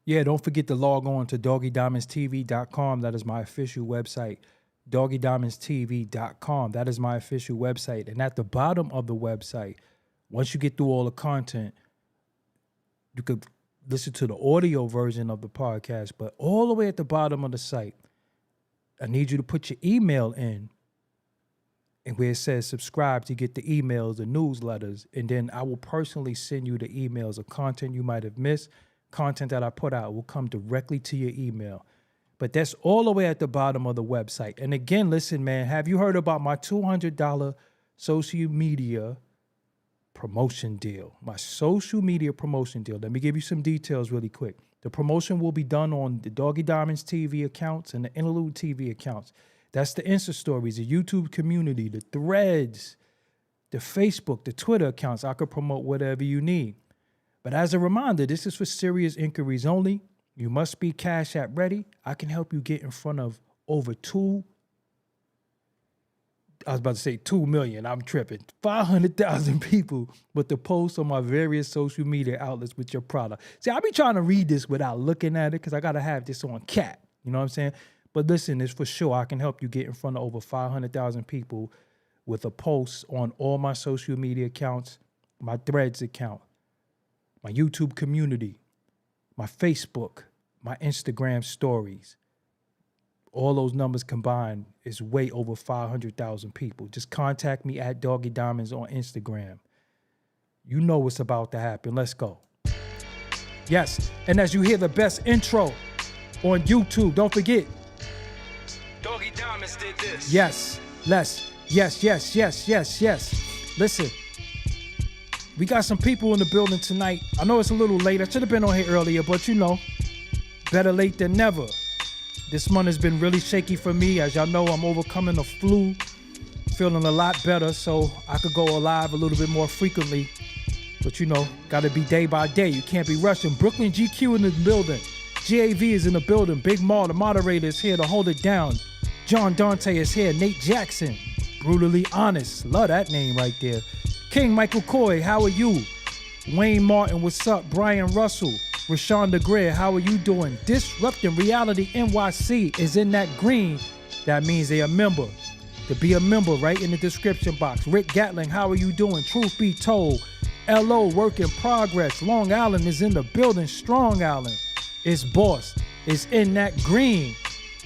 Yeah, don't forget to log on to doggiediamondstv.com. That is my official website. doggiediamondstv.com. That is my official website. And at the bottom of the website, once you get through all the content, you could listen to the audio version of the podcast. But all the way at the bottom of the site, I need you to put your email in. And where it says subscribe to get the emails, the newsletters. And then I will personally send you the emails of content you might have missed. Content that I put out will come directly to your email. But that's all the way at the bottom of the website. And again, listen, man, have you heard about my $200 social media promotion deal? My social media promotion deal. Let me give you some details really quick. The promotion will be done on the Doggie Diamonds TV accounts and the Interlude TV accounts. That's the Insta stories, the YouTube community, the threads, the Facebook, the Twitter accounts. I could promote whatever you need. But as a reminder, this is for serious inquiries only. You must be Cash App ready. I can help you get in front of over 2 million. I'm tripping. 500,000 people with the posts on my various social media outlets with your product. See, I be trying to read this without looking at it because I got to have this on cat. You know what I'm saying? But listen, it's for sure. I can help you get in front of over 500,000 people with a post on all my social media accounts, my Threads account, my YouTube community, my Facebook, my Instagram stories. All those numbers combined is way over 500,000 people. Just contact me at Doggie Diamonds on Instagram. You know what's about to happen. Let's go. Yes, and as you hear the best intro on YouTube, don't forget. Doggie Diamonds did this. Yes. Listen. We got some people in the building tonight. I know it's a little late. I should have been on here earlier, but you know, better late than never. This month has been really shaky for me. As y'all know, I'm overcoming the flu, feeling a lot better, so I could go live a little bit more frequently. But you know, gotta be day by day. You can't be rushing. Brooklyn GQ in the building. GAV is in the building. Big Ma, the moderator, is here to hold it down. John Dante is here. Nate Jackson, brutally honest. Love that name right there. King Michael Coy, how are you? Wayne Martin, what's up? Brian Russell, Rashawn DeGreer, how are you doing? Disrupting Reality NYC is in that green. That means they a member. To be a member, right in the description box. Rick Gatling, how are you doing? Truth be told, LO, work in progress. Long Island is in the building. Strong Island is boss. Is in that green.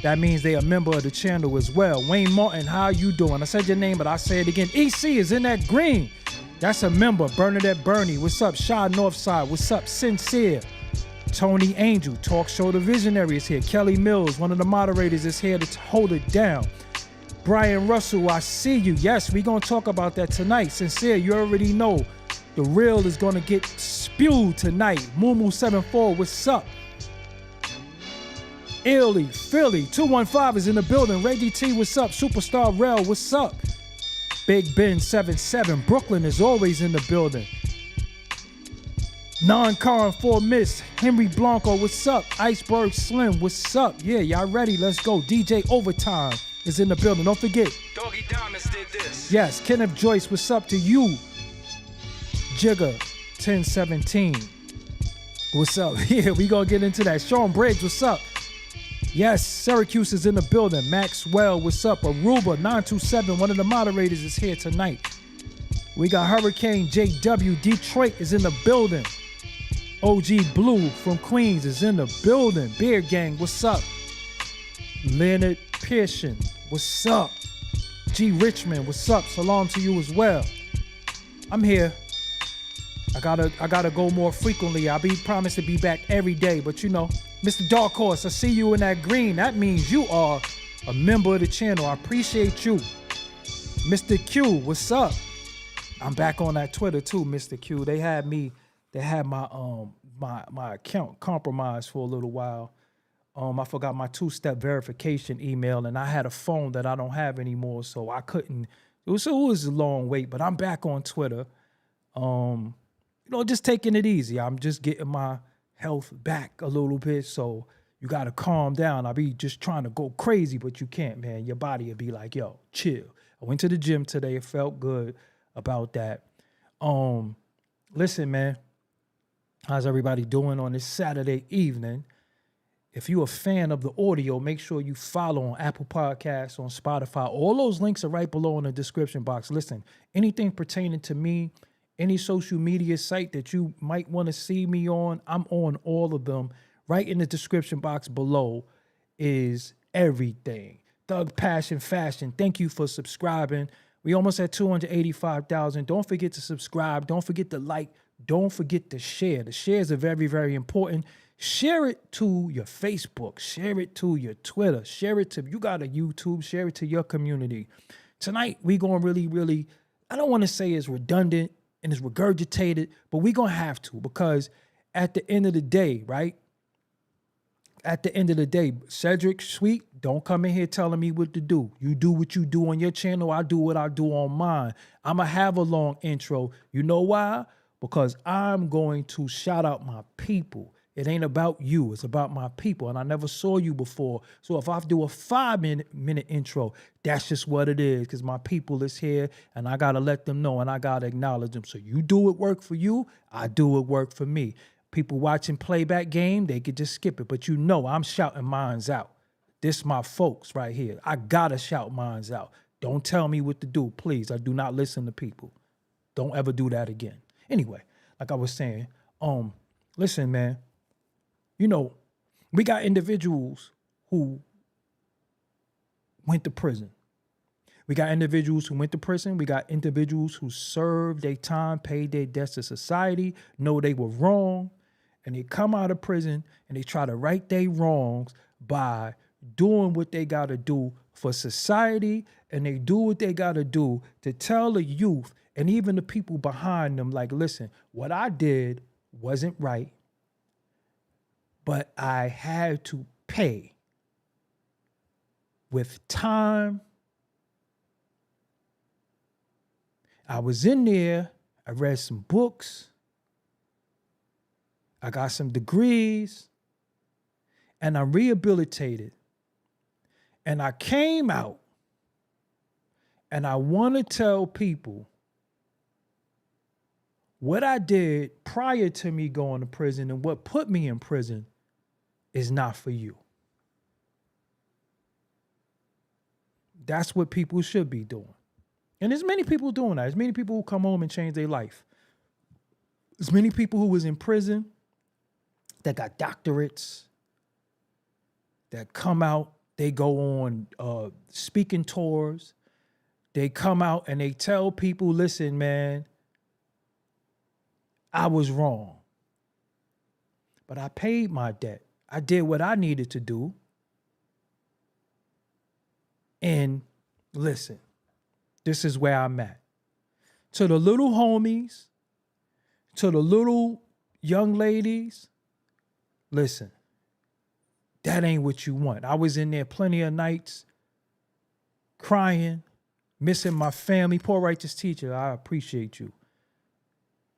That means they a member of the channel as well. Wayne Martin, how you doing? I said your name, but I say it again. EC is in that green. That's a member. Bernadette Bernie, what's up? Shaw Northside, what's up? Sincere. Tony Angel, Talk Show The Visionary is here. Kelly Mills, one of the moderators, is here to hold it down. Brian Russell, I see you. Yes, we're going to talk about that tonight. Sincere, you already know the real is going to get spewed tonight. Mumu74, what's up? Illy, Philly, 215 is in the building. Reggie T, what's up? Superstar Rel, what's up? Big Ben 77, Brooklyn is always in the building. Non-Car 4 Miss, Henry Blanco, what's up? Iceberg Slim, what's up? Yeah, y'all ready? Let's go. DJ Overtime is in the building. Don't forget. Doggie Diamonds did this. Yes, Kenneth Joyce, what's up to you? Jigger 1017, what's up? Yeah, we gonna get into that. Sean Briggs, what's up? Yes, Syracuse is in the building. Maxwell, what's up? Aruba 927, one of the moderators is here tonight. We got Hurricane JW, Detroit is in the building. OG Blue from Queens is in the building. Beer Gang, what's up? Leonard Pearson, what's up? G Richmond, what's up? Salam to you as well. I'm here. I gotta go more frequently. I'll be promised to be back every day, but you know, Mr. Dark Horse, I see you in that green. That means you are a member of the channel. I appreciate you. Mr. Q, what's up? I'm back on that Twitter too, Mr. Q. They had my my account compromised for a little while. I forgot my 2-step verification email, and I had a phone that I don't have anymore, so I couldn't. It was a long wait, but I'm back on Twitter. Just taking it easy. I'm just getting my health back a little bit, so you got to calm down. I be just trying to go crazy, but you can't, man. Your body will be like, yo, chill. I went to the gym today. It felt good about that. Listen, man, How's everybody doing on this Saturday evening? If you're a fan of the audio, make sure you follow on Apple Podcasts, on Spotify. All those links are right below in the description box. Listen, anything pertaining to me, any social media site that you might want to see me on, I'm on all of them. Right in the description box below is everything. Thug Passion Fashion, thank you for subscribing. We almost at 285,000. Don't forget to subscribe. Don't forget to like. Don't forget to share. The shares are very, very important. Share it to your Facebook. Share it to your Twitter. Share it to, you got a YouTube. Share it to your community. Tonight, we going to really, I don't want to say it's redundant and it's regurgitated, but we going to have to, because at the end of the day, right? At the end of the day, Cedric, Sweet, don't come in here telling me what to do. You do what you do on your channel. I do what I do on mine. I'm going to have a long intro. You know why? Because I'm going to shout out my people. It ain't about you. It's about my people. And I never saw you before. So if I do a 5-minute intro, that's just what it is, because my people is here and I got to let them know and I got to acknowledge them. So you do it work for you. I do it work for me. People watching playback game, they could just skip it. But you know I'm shouting mines out. This my folks right here. I got to shout mines out. Don't tell me what to do, please. I do not listen to people. Don't ever do that again. Anyway, like I was saying, listen, man, you know, we got individuals who went to prison. We got individuals who went to prison. We got individuals who served their time, paid their debts to society, know they were wrong, and they come out of prison and they try to right their wrongs by doing what they got to do for society, and they do what they got to do to tell the youth and even the people behind them, like, listen, what I did wasn't right, but I had to pay with time. I was in there, I read some books, I got some degrees, and I'm rehabilitated. And I came out, and I want to tell people what I did prior to me going to prison and what put me in prison is not for you. That's what people should be doing. And there's many people doing that. There's many people who come home and change their life. There's many people who was in prison that got doctorates, that come out, they go on speaking tours. They come out and they tell people, listen, man, I was wrong, but I paid my debt. I did what I needed to do. And listen, this is where I'm at. To the little homies, to the little young ladies, listen, that ain't what you want. I was in there plenty of nights crying, missing my family. Poor righteous teacher, I appreciate you.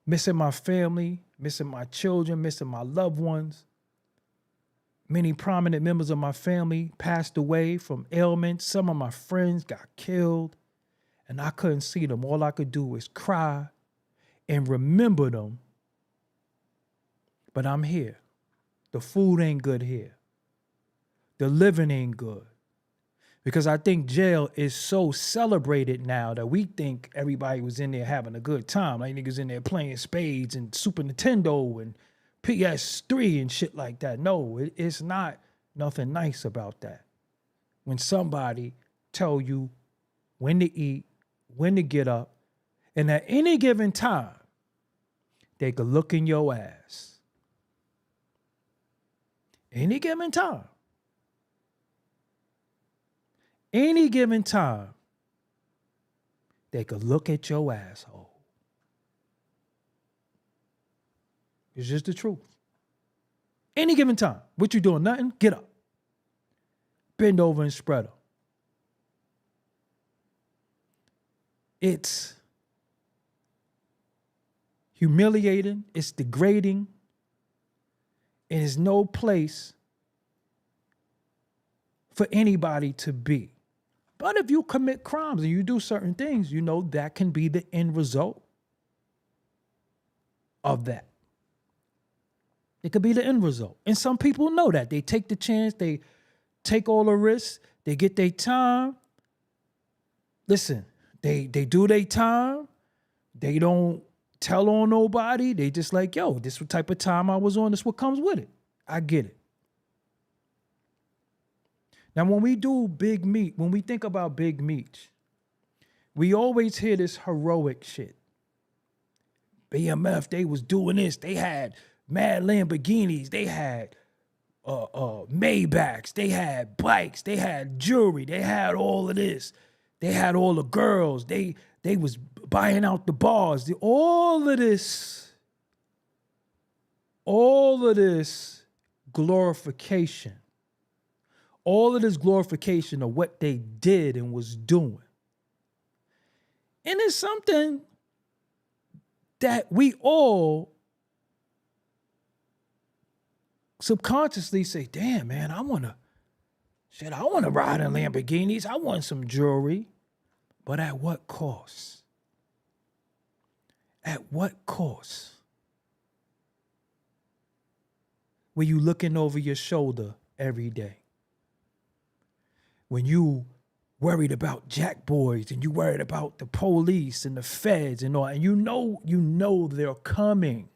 Missing my family, missing my children, missing my loved ones. Many prominent members of my family passed away from ailments. Some of my friends got killed, and I couldn't see them. All I could do was cry and remember them. But I'm here. The food ain't good here. The living ain't good. Because I think jail is so celebrated now that we think everybody was in there having a good time. Like niggas in there playing spades and Super Nintendo and PS3 and shit like that. No, it's not nothing nice about that. When somebody tell you when to eat, when to get up, and at any given time, they could look in your ass. Any given time. Any given time, they could look at your asshole. It's just the truth. Any given time. What you doing? Nothing? Get up. Bend over and spread up. It's humiliating. It's degrading. And there's no place for anybody to be. But if you commit crimes and you do certain things, you know that can be the end result of that. It could be the end result. And some people know that. They take the chance. They take all the risks. They get their time. Listen, they do their time. They don't tell on nobody. They just like, yo, this what type of time I was on. This what comes with it. I get it. Now, when we do Big Meech, when we think about Big Meech, we always hear this heroic shit. BMF, they was doing this. They had mad Lamborghinis. They had Maybachs. They had bikes. They had jewelry. They had all of this. They had all the girls. They was buying out the bars. All of this glorification. All of this glorification of what they did and was doing. And it's something that we all subconsciously say, damn, man, I want to ride in Lamborghinis. I want some jewelry. But at what cost? At what cost? Were you looking over your shoulder every day? When you worried about jack boys and you worried about the police and the feds and all, and you know they're coming.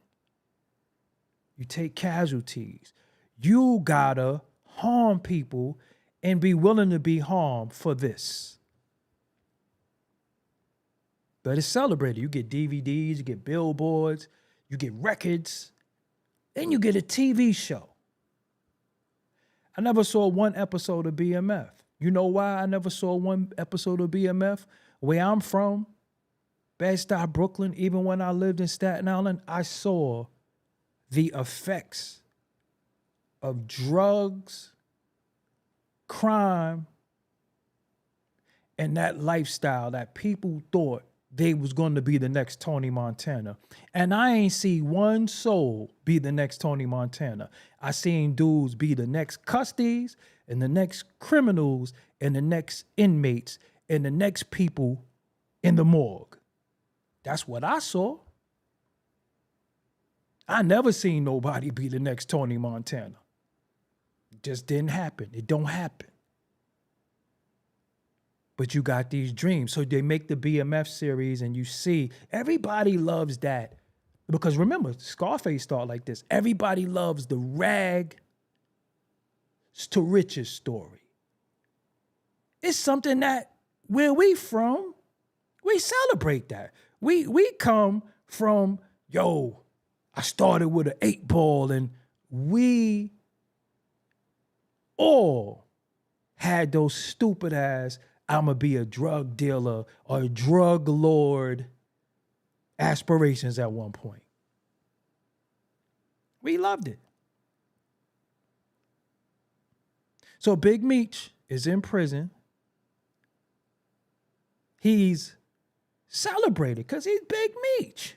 You take casualties. You gotta harm people and be willing to be harmed for this. But it's celebrated. You get DVDs, you get billboards, you get records, then you get a TV show. I never saw one episode of BMF. You know why I never saw one episode of BMF? Where I'm from, Bed-Stuy, Brooklyn, even when I lived in Staten Island, I saw the effects of drugs, crime, and that lifestyle that people thought they was going to be the next Tony Montana. And I ain't see one soul be the next Tony Montana. I seen dudes be the next Custies and the next criminals and the next inmates and the next people in the morgue. That's what I saw. I never seen nobody be the next Tony Montana. It just didn't happen. It don't happen. But you got these dreams. So they make the BMF series and you see everybody loves that. Because remember, Scarface started like this. Everybody loves the rag to riches story. It's something that where we from, we celebrate that. We come from, yo, I started with an 8-ball and we all had those stupid ass, I'ma be a drug dealer or a drug lord aspirations at one point. We loved it. So Big Meech is in prison. He's celebrated because he's Big Meech.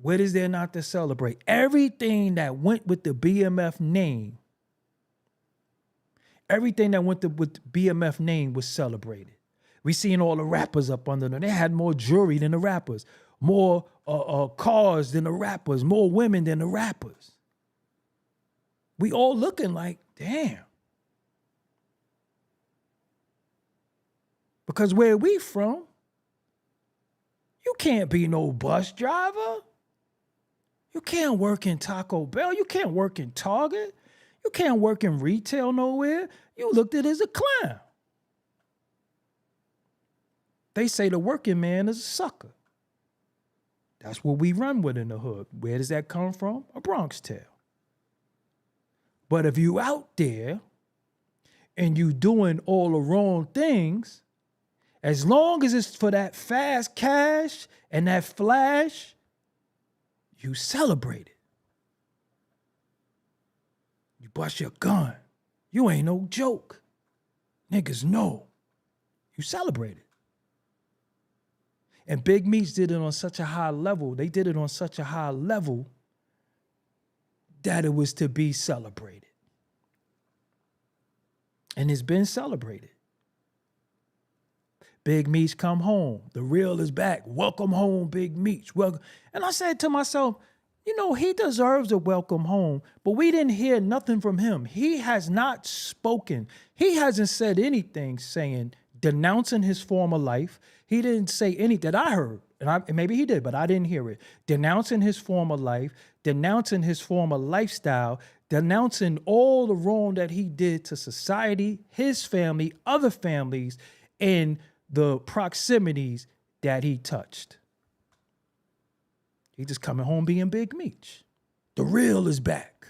What is there not to celebrate? Everything that went with the BMF name, everything that went with the BMF name was celebrated. We seen all the rappers up under them. They had more jewelry than the rappers, more cars than the rappers, more women than the rappers. We all looking like, damn. Because where we from, you can't be no bus driver. You can't work in Taco Bell. You can't work in Target. You can't work in retail nowhere. You looked at it as a clown. They say the working man is a sucker. That's what we run with in the hood. Where does that come from? A Bronx tale. But if you out there and you doing all the wrong things, as long as it's for that fast cash and that flash, you celebrate it. You bust your gun. You ain't no joke. Niggas know. You celebrate it. And Big Meech did it on such a high level. They did it on such a high level that it was to be celebrated. And it's been celebrated. Big Meech come home. The real is back. Welcome home, Big Meech. Welcome. And I said to myself, you know, he deserves a welcome home, but we didn't hear nothing from him. He has not spoken. He hasn't said anything denouncing his former life. He didn't say anything that I heard. And maybe he did, but I didn't hear it. Denouncing his former life, denouncing his former lifestyle, denouncing all the wrong that he did to society, his family, other families, and the proximities that he touched. He just coming home being Big Meech. The real is back.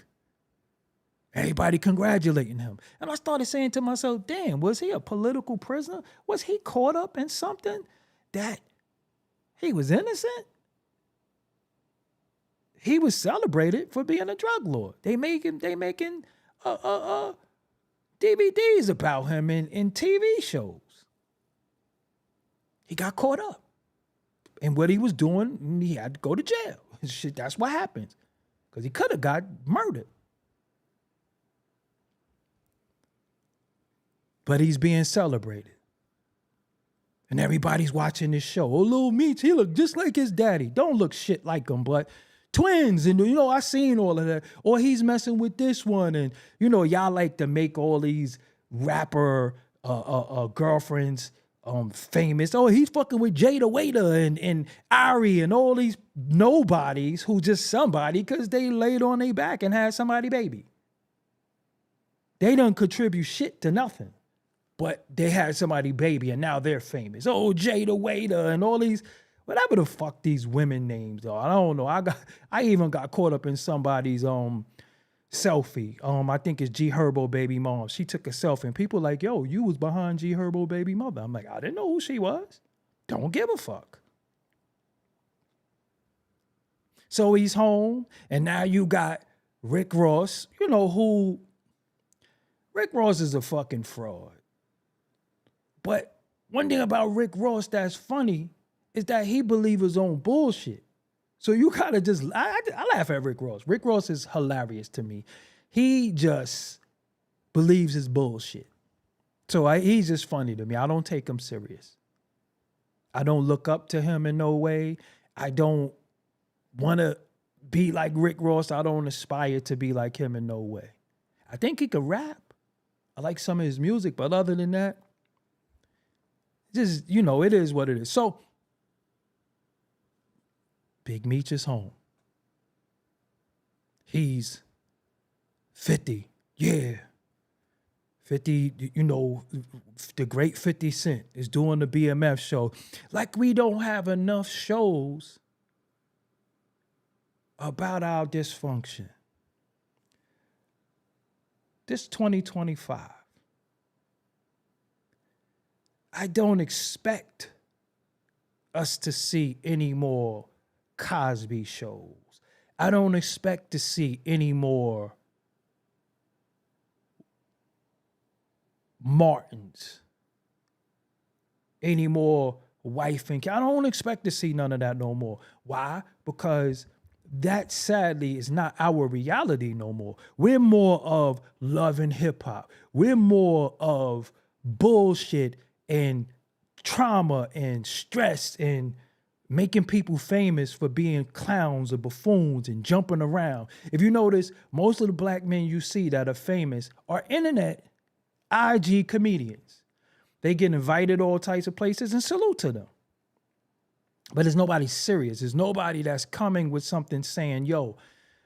Everybody congratulating him. And I started saying to myself, damn, was he a political prisoner? Was he caught up in something that he was innocent? He was celebrated for being a drug lord. They making DVDs about him in TV shows. He got caught up. And what he was doing, he had to go to jail. Shit, that's what happens. Because he could have got murdered. But he's being celebrated. And everybody's watching this show. Oh, little Meech, he look just like his daddy. Don't look shit like him, but twins. And, you know, I seen all of that. Or he's messing with this one. And, you know, y'all like to make all these rapper girlfriends famous. Oh, he's fucking with Jada Waiter and Ari and all these nobodies who just somebody because they laid on their back and had somebody baby. They don't contribute shit to nothing. But they had somebody baby and now they're famous. Oh, Jada Waiter and all these, whatever the fuck these women names are. I don't know. I even got caught up in somebody's selfie. I think it's G Herbo baby mom. She took a selfie and people like, yo, you was behind G Herbo baby mother. I'm like, I didn't know who she was. Don't give a fuck. So he's home and now you got Rick Ross, you know who, Rick Ross is a fucking fraud. But one thing about Rick Ross that's funny is that he believes his own bullshit. So you gotta just, I laugh at Rick Ross. Rick Ross is hilarious to me. He just believes his bullshit. So he's just funny to me. I don't take him serious. I don't look up to him in no way. I don't want to be like Rick Ross. I don't aspire to be like him in no way. I think he could rap. I like some of his music, but other than that, just, you know, it is what it is. So, Big Meech is home. He's 50. Yeah. 50, you know, the great 50 Cent is doing the BMF show. Like we don't have enough shows about our dysfunction. This 2025. I don't expect us to see any more Cosby shows. I don't expect to see any more Martins, any more wife and kid. I don't expect to see none of that no more. Why? Because that sadly is not our reality no more. We're more of love and hip hop. We're more of bullshit and trauma and stress and making people famous for being clowns or buffoons and jumping around. If you notice, most of the black men you see that are famous are internet IG comedians. They get invited all types of places and salute to them. But there's nobody serious. There's nobody that's coming with something saying, yo,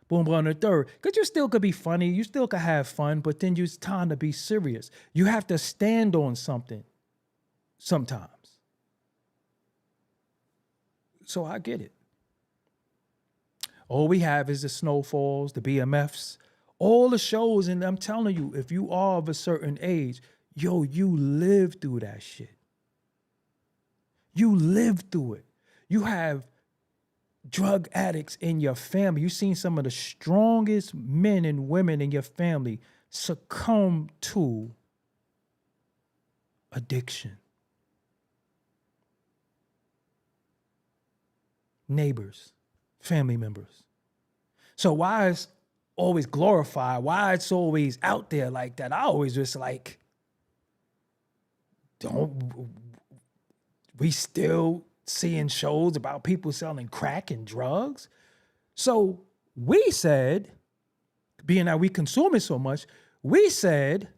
boom, boom, the third. Because you still could be funny. You still could have fun, but then it's time to be serious. You have to stand on something sometimes. So I get it. All we have is the Snowfalls, the BMFs, all the shows. And I'm telling you, if you are of a certain age, yo, you lived through that shit. You lived through it. You have drug addicts in your family. You've seen some of the strongest men and women in your family succumb to addiction. Neighbors, family members. So why it's always glorified? Why it's always out there like that? I always just like, don't, We still seeing shows about people selling crack and drugs. So we said, being that we consume it so much, we said,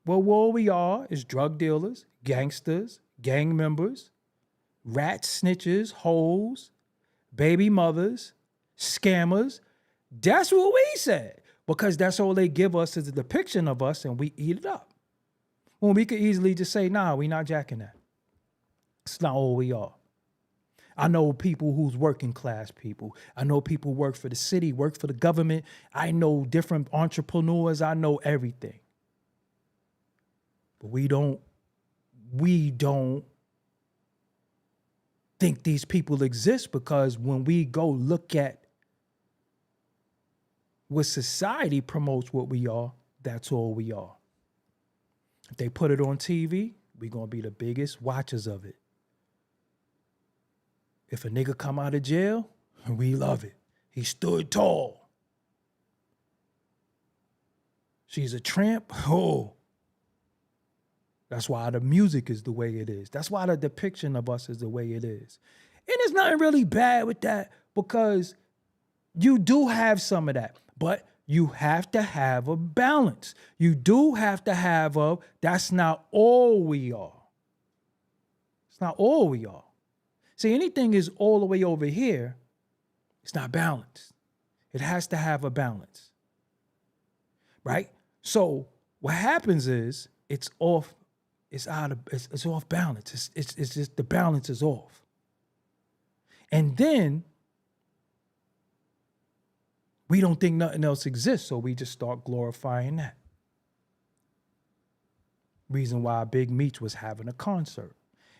well, what we are is drug dealers, gangsters, gang members, rats, snitches, hoes, baby mothers, scammers. That's what we said, because that's all they give us is a depiction of us, and we eat it up. When we could easily just say, nah, we not jacking that. It's not all we are. I know people who's working class people. I know people work for the city, work for the government. I know different entrepreneurs. I know everything. But we don't think these people exist, because when we go look at what society promotes what we are, that's all we are. If they put it on TV, we're going to be the biggest watchers of it. If a nigga come out of jail, we love it. He stood tall. She's a tramp. Oh. That's why the music is the way it is. That's why the depiction of us is the way it is. And there's nothing really bad with that, because you do have some of that, but you have to have a balance. You do have to have that's not all we are. It's not all we are. See, anything is all the way over here, it's not balanced. It has to have a balance, right? So what happens is it's off balance. It's just the balance is off. And then we don't think nothing else exists, so we just start glorifying that. Reason why Big Meech was having a concert.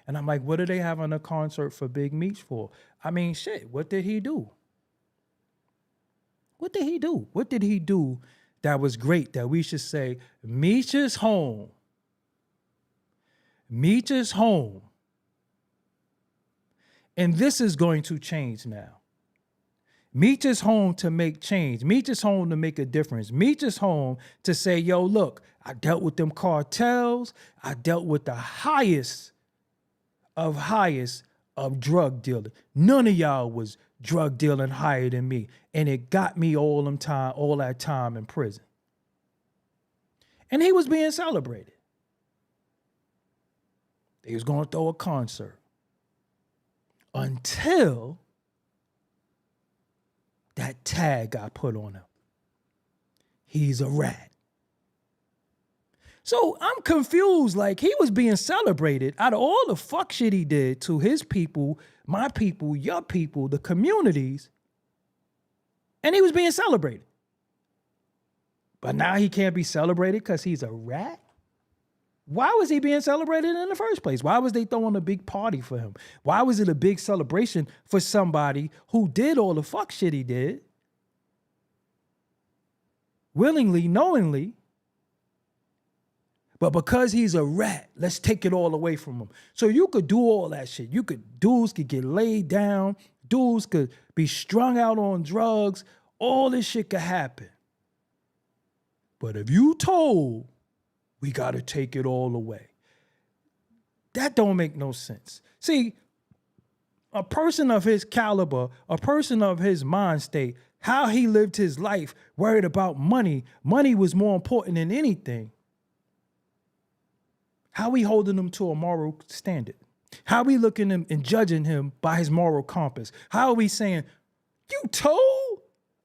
And I'm like, what are they having a concert for Big Meech for? I mean, shit, what did he do? What did he do? What did he do that was great, that we should say, Meech is home? Meech is home. And this is going to change now. Meech is home to make change. Meech is home to make a difference. Meech is home to say, yo, look, I dealt with them cartels. I dealt with the highest of drug dealers. None of y'all was drug dealing higher than me. And it got me all that time in prison. And he was being celebrated. They was going to throw a concert. Until that tag got put on him. He's a rat. So I'm confused. Like, he was being celebrated out of all the fuck shit he did to his people, my people, your people, the communities. And he was being celebrated. But now he can't be celebrated because he's a rat? Why was he being celebrated in the first place? Why was they throwing a big party for him? Why was it a big celebration for somebody who did all the fuck shit he did? Willingly, knowingly. But because he's a rat, let's take it all away from him. So you could do all that shit. Dudes could get laid down. Dudes could be strung out on drugs. All this shit could happen. But if you told, we got to take it all away. That don't make no sense. See, a person of his caliber, a person of his mind state, how he lived his life, worried about money. Money was more important than anything. How we holding him to a moral standard? How we looking at him and judging him by his moral compass? How are we saying, you told?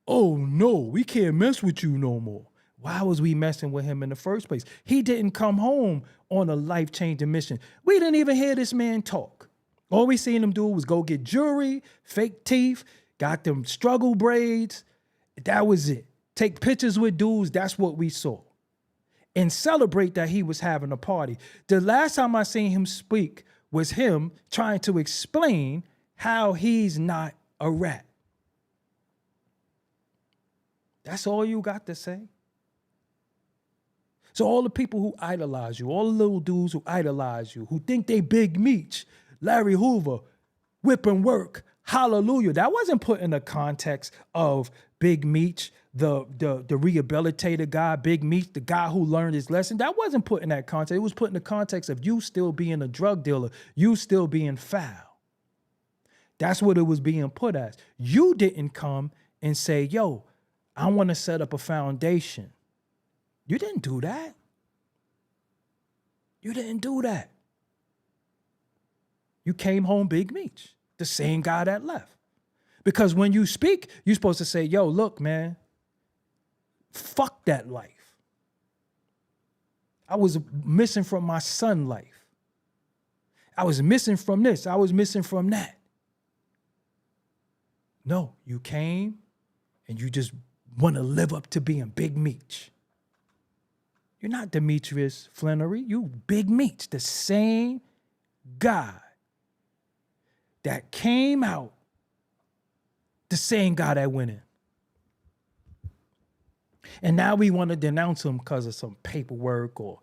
Oh no, we can't mess with you no more. Why was we messing with him in the first place? He didn't come home on a life-changing mission. We didn't even hear this man talk. All we seen him do was go get jewelry, fake teeth, got them struggle braids. That was it. Take pictures with dudes. That's what we saw. And celebrate that he was having a party. The last time I seen him speak was him trying to explain how he's not a rat. That's all you got to say? So all the people who idolize you, all the little dudes who idolize you, who think they Big Meech, Larry Hoover, whip and work, Hallelujah. That wasn't put in the context of Big Meech, the rehabilitated guy, Big Meech, the guy who learned his lesson. That wasn't put in that context. It was put in the context of you still being a drug dealer, you still being foul. That's what it was being put as. You didn't come and say, yo, I want to set up a foundation. You didn't do that. You didn't do that. You came home Big Meech, the same guy that left. Because when you speak, you're supposed to say, yo, look, man, fuck that life. I was missing from my son life. I was missing from this. I was missing from that. No, you came and you just want to live up to being Big Meech. You're not Demetrius Flannery. You Big Meech, the same guy that came out, the same guy that went in. And now we want to denounce him because of some paperwork or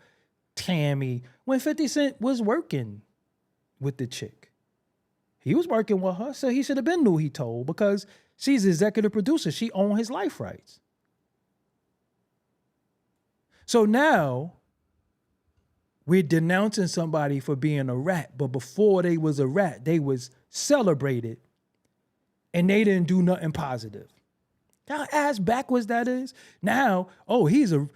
Tammy, when 50 Cent was working with the chick. He was working with her, so he should have been knew he told, because she's the executive producer. She owned his life rights. So now we're denouncing somebody for being a rat, but before they was a rat, they was celebrated and they didn't do nothing positive. How ass backwards that is. Now, oh, he's a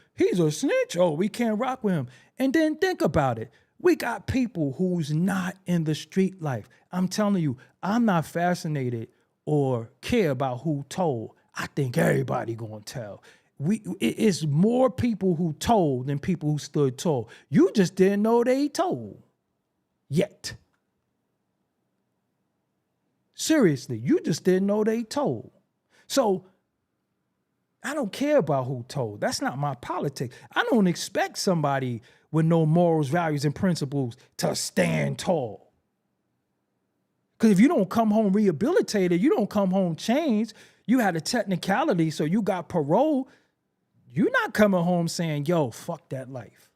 snitch. Oh, we can't rock with him. And then think about it. We got people who's not in the street life. I'm telling you, I'm not fascinated or care about who told. I think everybody gonna tell. It's more people who told than people who stood tall. You just didn't know they told yet. Seriously, you just didn't know they told. So I don't care about who told. That's not my politics. I don't expect somebody with no morals, values, and principles to stand tall. Because if you don't come home rehabilitated, you don't come home changed, you had a technicality, so you got parole, you're not coming home saying, yo, fuck that life.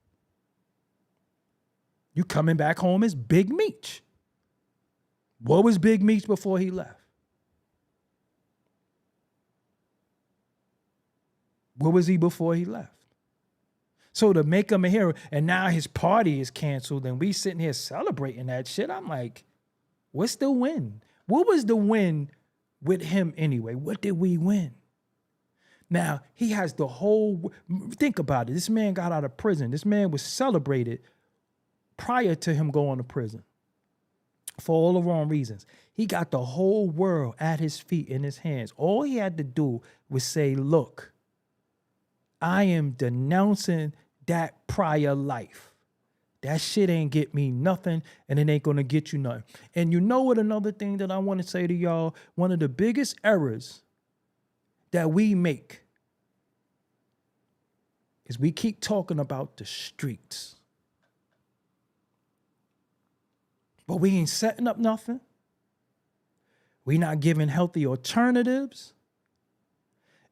You coming back home as Big Meech. What was Big Meech before he left? What was he before he left? So to make him a hero, and now his party is canceled, and we sitting here celebrating that shit, I'm like, what's the win? What was the win with him anyway? What did we win? Now, he has the whole, think about it. This man got out of prison. This man was celebrated prior to him going to prison for all the wrong reasons. He got the whole world at his feet, in his hands. All he had to do was say, look, I am denouncing that prior life. That shit ain't get me nothing, and it ain't gonna get you nothing. And you know what, another thing that I want to say to y'all, one of the biggest errors that we make is we keep talking about the streets. But we ain't setting up nothing. We not giving healthy alternatives.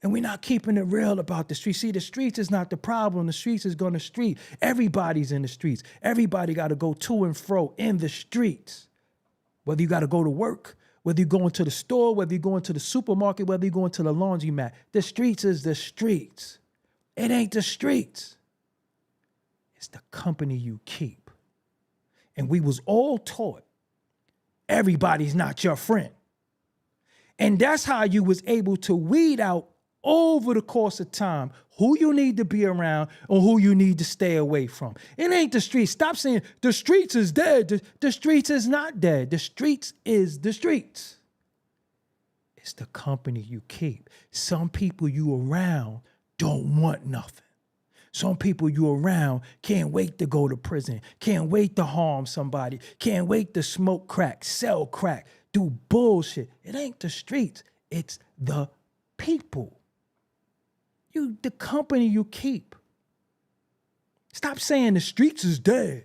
And we're not keeping it real about the streets. See, the streets is not the problem. The streets is going to street. Everybody's in the streets. Everybody got to go to and fro in the streets. Whether you got to go to work, whether you're going to the store, whether you're going to the supermarket, whether you're going to the laundromat. The streets is the streets. It ain't the streets. It's the company you keep. And we was all taught everybody's not your friend. And that's how you was able to weed out over the course of time who you need to be around or who you need to stay away from. It ain't the streets. Stop saying the streets is dead. The streets is not dead. The streets is the streets. It's the company you keep. Some people you around don't want nothing. Some people you around can't wait to go to prison, can't wait to harm somebody, can't wait to smoke crack, sell crack, do bullshit. It ain't the streets. It's the people. The company you keep. Stop saying the streets is dead.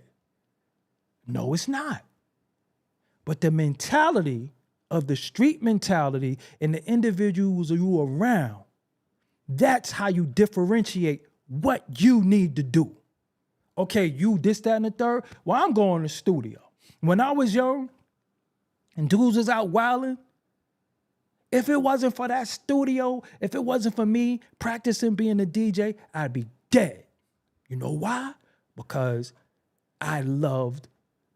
No, it's not. But the mentality of the street mentality and the individuals you around, that's how you differentiate what you need to do. Okay, you this, that, and the third. Well, I'm going to the studio. When I was young and dudes was out wilding, If it wasn't for that studio, if it wasn't for me practicing being a DJ, I'd be dead. You know why? Because I loved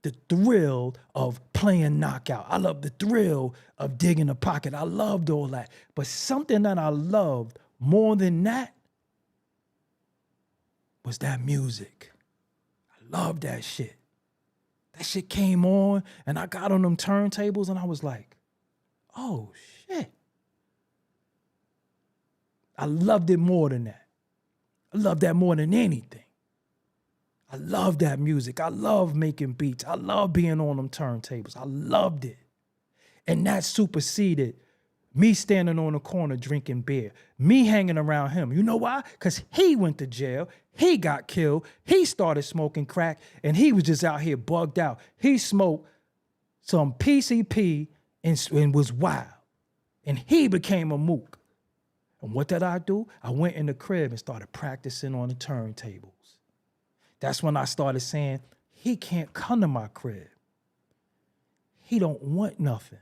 the thrill of playing knockout. I loved the thrill of digging the pocket. I loved all that. But something that I loved more than that was that music. I loved that shit. That shit came on and I got on them turntables and I was like, oh shit. I loved it more than that. I loved that more than anything. I love that music. I love making beats. I love being on them turntables. I loved it. And that superseded me standing on the corner drinking beer, me hanging around him. You know why? Because he went to jail. He got killed. He started smoking crack and he was just out here bugged out. He smoked some PCP and was wild. And he became a mook. And what did I do? I went in the crib and started practicing on the turntables. That's when I started saying, he can't come to my crib. He don't want nothing.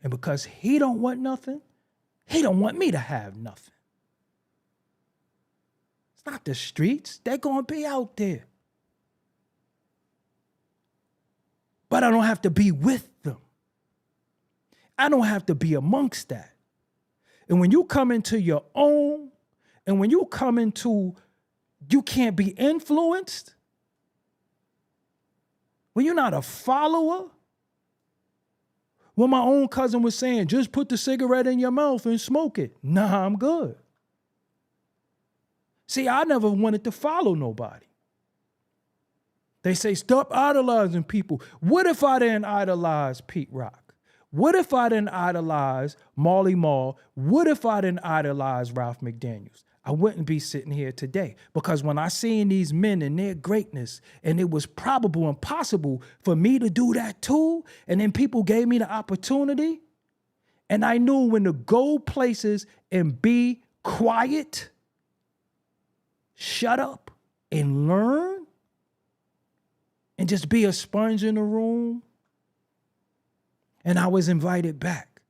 And because he don't want nothing, he don't want me to have nothing. It's not the streets. They're going to be out there. But I don't have to be with them. I don't have to be amongst that. And when you come into your own, and when you come into, you can't be influenced, when you're not a follower, when my own cousin was saying, just put the cigarette in your mouth and smoke it. Nah, I'm good. See, I never wanted to follow nobody. They say, stop idolizing people. What if I didn't idolize Pete Rock? What if I didn't idolize Marley Marl? What if I didn't idolize Ralph McDaniels? I wouldn't be sitting here today, because when I seen these men and their greatness, and it was probable and possible for me to do that too, and then people gave me the opportunity, and I knew when to go places and be quiet, shut up and learn, and just be a sponge in the room. And I was invited back.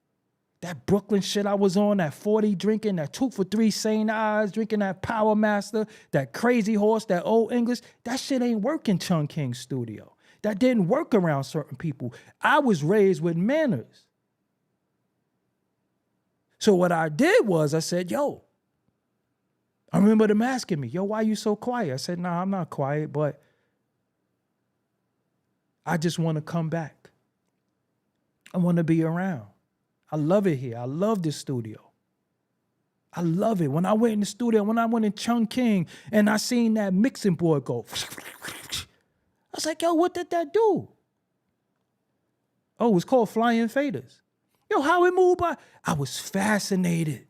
That Brooklyn shit I was on, that 40 drinking, that 2 for 3 St. Ives, drinking that Power Master, that Crazy Horse, that Old English, that shit ain't work in Chung King's studio. That didn't work around certain people. I was raised with manners. So what I did was I said, yo, I remember them asking me, yo, why you so quiet? I said, nah, I'm not quiet, but I just want to come back. I want to be around. I love it here. I love this studio. I love it. When I went in the studio, when I went in Chung King and I seen that mixing board go, I was like, yo, what did that do? Oh, it was called Flying Faders. Yo, how it moved by? I was fascinated.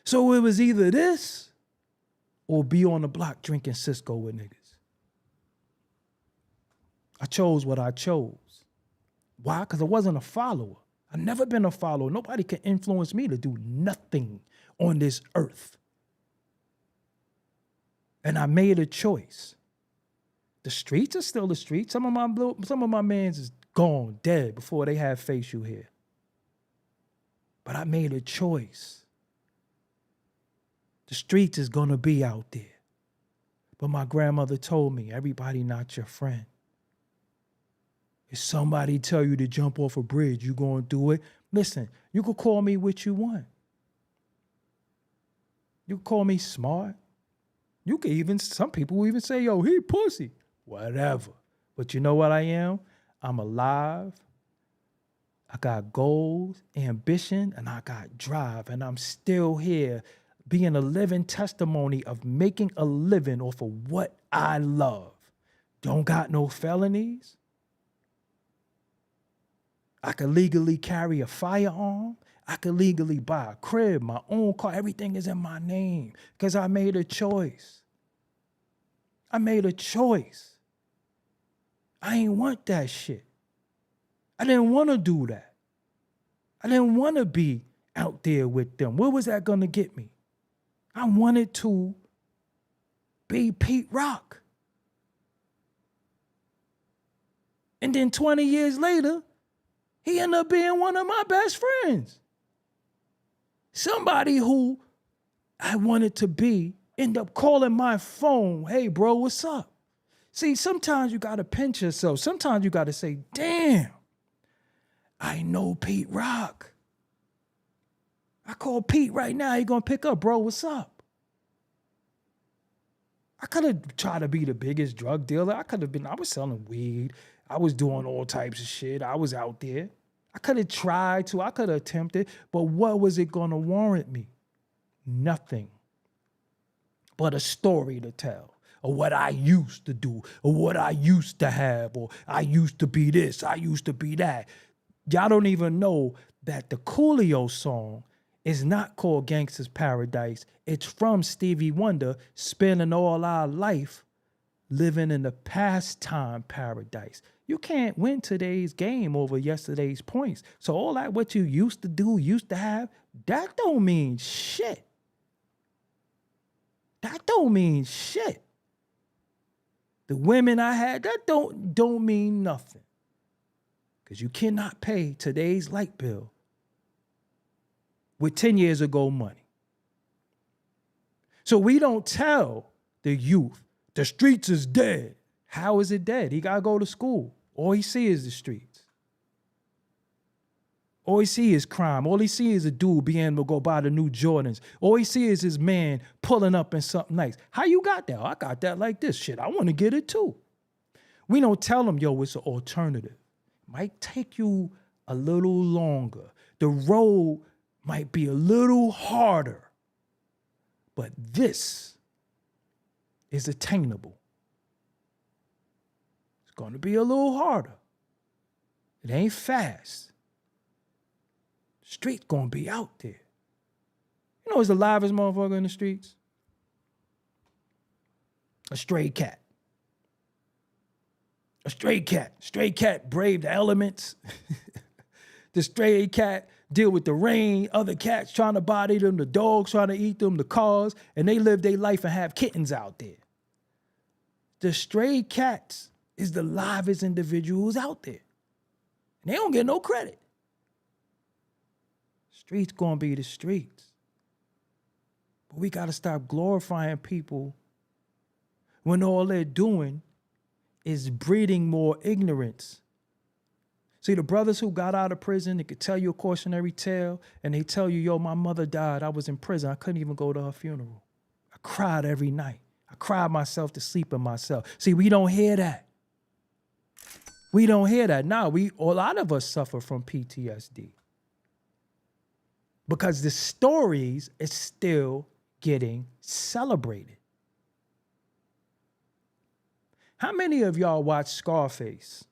So it was either this or be on the block drinking Cisco with niggas. I chose what I chose. Why? Because I wasn't a follower. I've never been a follower. Nobody can influence me to do nothing on this earth. And I made a choice. The streets are still the streets. Some of my mans is gone, dead, before they had facial hair. But I made a choice. The streets is gonna be out there. But my grandmother told me, everybody not your friend. If somebody tell you to jump off a bridge, you gonna do it? Listen, you could call me what you want. You could call me smart. You could even, some people will even say, yo, he pussy. Whatever. But you know what I am? I'm alive. I got goals, ambition, and I got drive. And I'm still here being a living testimony of making a living off of what I love. Don't got no felonies. I could legally carry a firearm. I could legally buy a crib, my own car. Everything is in my name because I made a choice. I made a choice. I ain't want that shit. I didn't want to do that. I didn't want to be out there with them. Where was that going to get me? I wanted to be Pete Rock. And then 20 years later, He ended up being one of my best friends. Somebody who I wanted to be ended up calling my phone. Hey, bro, what's up? See, sometimes you got to pinch yourself. Sometimes you got to say, damn, I know Pete Rock. I call Pete right now. He going to pick up, bro, what's up? I could have tried to be the biggest drug dealer. I was selling weed. I was doing all types of shit. I was out there. I could have tried to. I could have attempted. But what was it going to warrant me? Nothing but a story to tell, or what I used to do, or what I used to have, or I used to be this, I used to be that. Y'all don't even know that the Coolio song is not called Gangsta's Paradise. It's from Stevie Wonder, spending all our life living in the pastime paradise. You can't win today's game over yesterday's points. So all that what you used to do, used to have, that don't mean shit. That don't mean shit. The women I had, that don't mean nothing. Because you cannot pay today's light bill with 10 years ago money. So we don't tell the youth, the streets is dead. How is it dead? He got to go to school. All he see is the streets. All he see is crime. All he see is a dude being able to go buy the new Jordans. All he see is his man pulling up in something nice. How you got that? I got that like this. Shit, I want to get it too. We don't tell them, yo, it's an alternative. Might take you a little longer. The road might be a little harder. But this is attainable. It's going to be a little harder. It ain't fast. Street's going to be out there. You know who's the livest motherfucker in the streets? A stray cat. A stray cat. Stray cat brave the elements. The stray cat deal with the rain, other cats trying to body them, the dogs trying to eat them, the cars, and they live their life and have kittens out there. The stray cats is the livest individuals out there. And they don't get no credit. Streets gonna be the streets. But we gotta stop glorifying people when all they're doing is breeding more ignorance. See, the brothers who got out of prison, they could tell you a cautionary tale, and they tell you, yo, my mother died. I was in prison. I couldn't even go to her funeral. I cried every night. I cried myself to sleep in myself. See, we don't hear that. We don't hear that. Now, a lot of us suffer from PTSD because the stories is still getting celebrated. How many of y'all watch Scarface?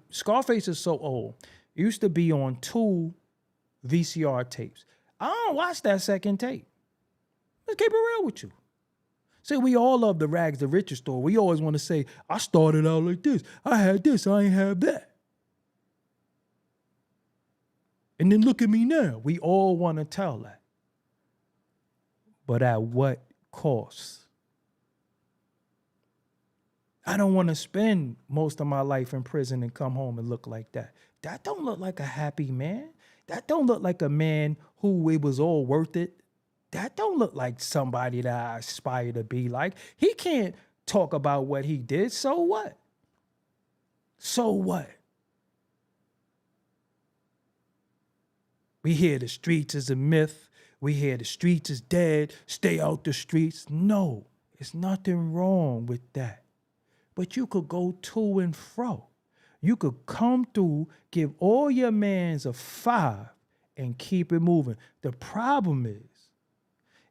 Scarface is so old. It used to be on 2 VCR tapes. I don't watch that second tape. Let's keep it real with you. See, we all love the rags to riches story. We always want to say, I started out like this. I had this, I ain't have that. And then look at me now. We all want to tell that. But at what cost? I don't want to spend most of my life in prison and come home and look like that. That don't look like a happy man. That don't look like a man who it was all worth it. That don't look like somebody that I aspire to be like. He can't talk about what he did. So what? So what? We hear the streets is a myth. We hear the streets is dead. Stay out the streets. No, it's nothing wrong with that. But you could go to and fro. You could come through, give all your mans a 5 and keep it moving. The problem is,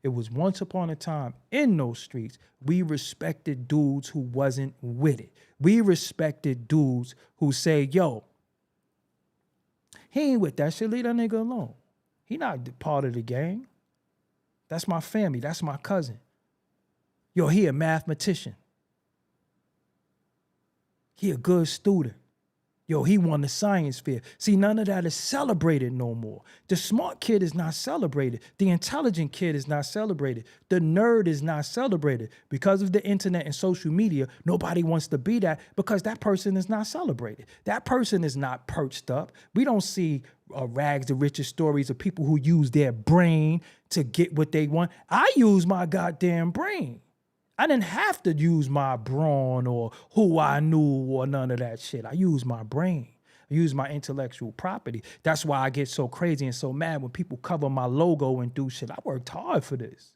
it was once upon a time in those streets, we respected dudes who wasn't with it. We respected dudes who say, yo, he ain't with that shit, leave that nigga alone. He not part of the gang. That's my family, that's my cousin. Yo, he a mathematician. He a good student. Yo, he won the science fair. See, none of that is celebrated no more. The smart kid is not celebrated. The intelligent kid is not celebrated. The nerd is not celebrated. Because of the internet and social media, nobody wants to be that because that person is not celebrated. That person is not perched up. We don't see rags to riches stories of people who use their brain to get what they want. I use my goddamn brain. I didn't have to use my brawn or who I knew or none of that shit. I use my brain. I use my intellectual property. That's why I get so crazy and so mad when people cover my logo and do shit. I worked hard for this.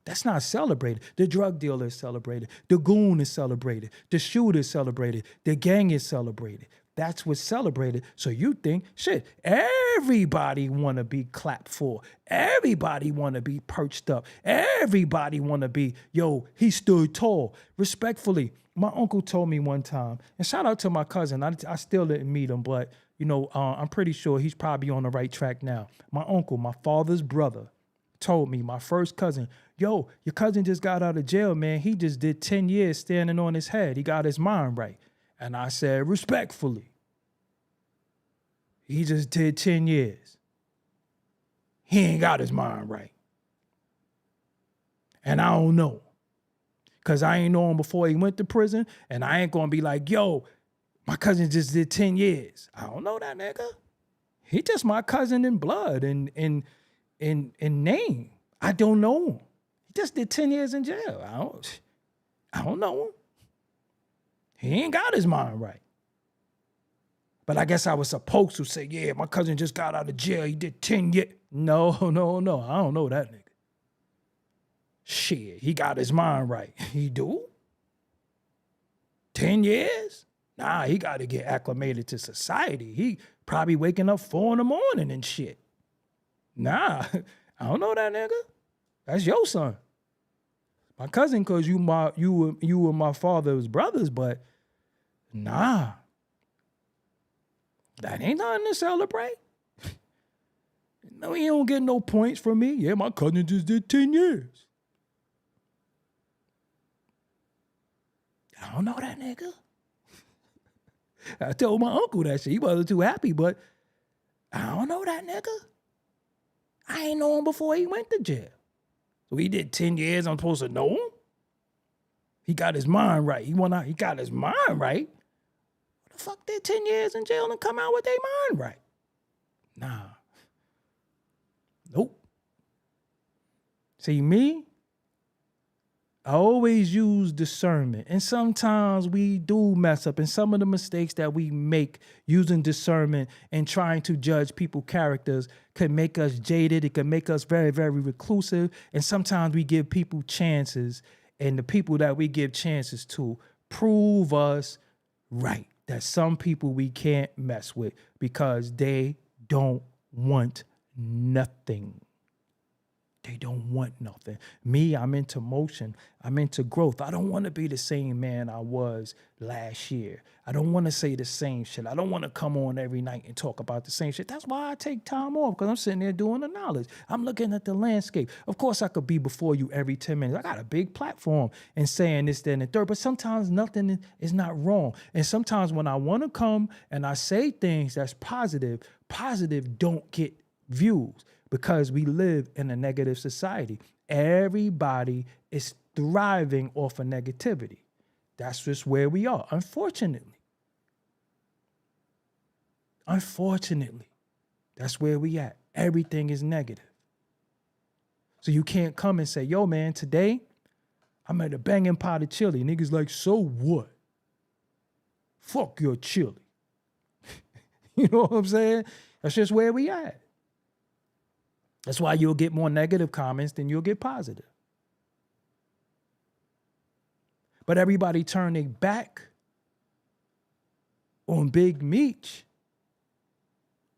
That's not celebrated. The drug dealer is celebrated. The goon is celebrated. The shooter is celebrated. The gang is celebrated. That's what's celebrated. So you think, shit, everybody want to be clapped for. Everybody want to be perched up. Everybody want to be, yo, he stood tall. Respectfully, my uncle told me one time, and shout out to my cousin. I still didn't meet him, but, I'm pretty sure he's probably on the right track now. My uncle, my father's brother, told me, my first cousin, yo, your cousin just got out of jail, man. He just did 10 years standing on his head. He got his mind right. And I said, respectfully, he just did 10 years. He ain't got his mind right. And I don't know. Because I ain't know him before he went to prison. And I ain't going to be like, yo, my cousin just did 10 years. I don't know that nigga. He just my cousin in blood and name. I don't know him. He just did 10 years in jail. I don't know him. He ain't got his mind right. But I guess I was supposed to say, yeah, my cousin just got out of jail. He did 10 years. No. I don't know that nigga. Shit, he got his mind right. He do? 10 years? Nah, he got to get acclimated to society. He probably waking up 4 in the morning and shit. Nah, I don't know that nigga. That's your son. My cousin, cause you were my father's brothers, but nah. That ain't nothing to celebrate. No, he don't get no points from me. Yeah, my cousin just did 10 years. I don't know that nigga. I told my uncle that shit. He wasn't too happy, but I don't know that nigga. I ain't know him before he went to jail. So he did 10 years, I'm supposed to know him? He got his mind right. He got his mind right. What the fuck did 10 years in jail and come out with their mind right? Nah. Nope. See, me, I always use discernment. And sometimes we do mess up. And some of the mistakes that we make using discernment and trying to judge people's characters can make us jaded. It can make us very, very reclusive. And sometimes we give people chances. And the people that we give chances to prove us right. That some people we can't mess with because they don't want nothing. They don't want nothing. Me, I'm into motion. I'm into growth. I don't want to be the same man I was last year. I don't want to say the same shit. I don't want to come on every night and talk about the same shit. That's why I take time off, because I'm sitting there doing the knowledge. I'm looking at the landscape. Of course, I could be before you every 10 minutes. I got a big platform and saying this, that, and the third, but sometimes nothing is not wrong. And sometimes when I want to come and I say things that's positive don't get views. Because we live in a negative society. Everybody is thriving off of negativity. That's just where we are, unfortunately. Unfortunately, that's where we at. Everything is negative. So you can't come and say, yo, man, today I'm at a banging pot of chili. Niggas like, so what? Fuck your chili. You know what I'm saying? That's just where we at. That's why you'll get more negative comments than you'll get positive. But everybody turned their back on Big Meech.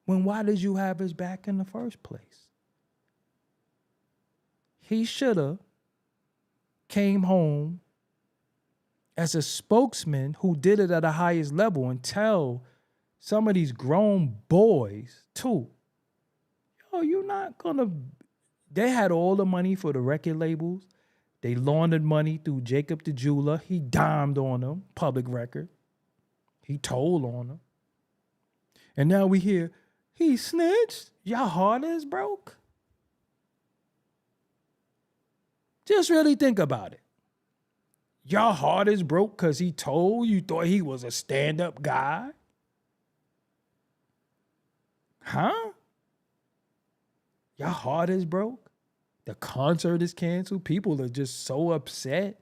When why did you have his back in the first place? He should have came home as a spokesman who did it at the highest level and tell some of these grown boys too, you're not gonna. They had all the money for the record labels. They laundered money through Jacob the jeweler. He dimed on them, public record. He told on her. And now we hear, he snitched. Y'all heart is broke. Just really think about it. Y'all heart is broke because he told you thought he was a stand-up guy? Huh? Y'all heart is broke? The concert is canceled? People are just so upset.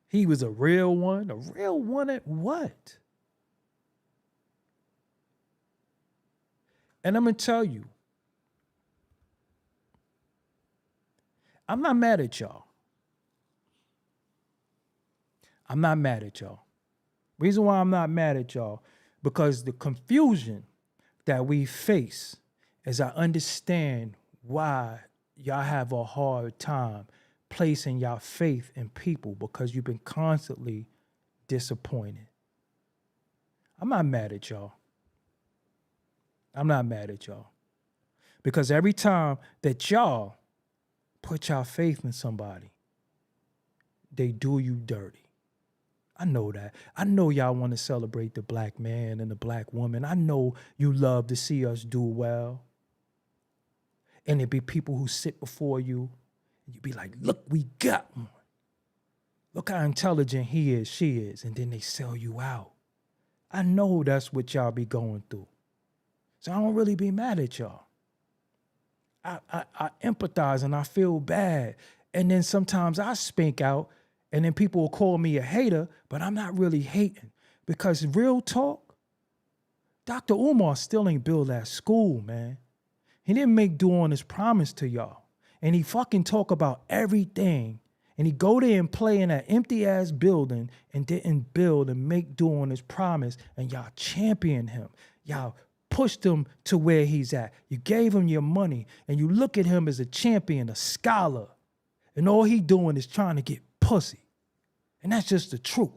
He was a real one? A real one at what? And I'm going to tell you, I'm not mad at y'all. I'm not mad at y'all. Reason why I'm not mad at y'all, because the confusion that we face as I understand why y'all have a hard time placing y'all faith in people because you've been constantly disappointed. I'm not mad at y'all. I'm not mad at y'all. Because every time that y'all put y'all faith in somebody, they do you dirty. I know that. I know y'all want to celebrate the black man and the black woman. I know you love to see us do well. And it be people who sit before you, and you be like, look, we got one. Look how intelligent he is, she is. And then they sell you out. I know that's what y'all be going through. So I don't really be mad at y'all. I empathize and I feel bad. And then sometimes I spink out and then people will call me a hater, but I'm not really hating. Because real talk, Dr. Umar still ain't built that school, man. He didn't make do on his promise to y'all. And he fucking talk about everything. And he go there and play in that empty ass building and didn't build and make do on his promise. And y'all champion him. Y'all pushed him to where he's at. You gave him your money and you look at him as a champion, a scholar. And all he doing is trying to get pussy. And that's just the truth.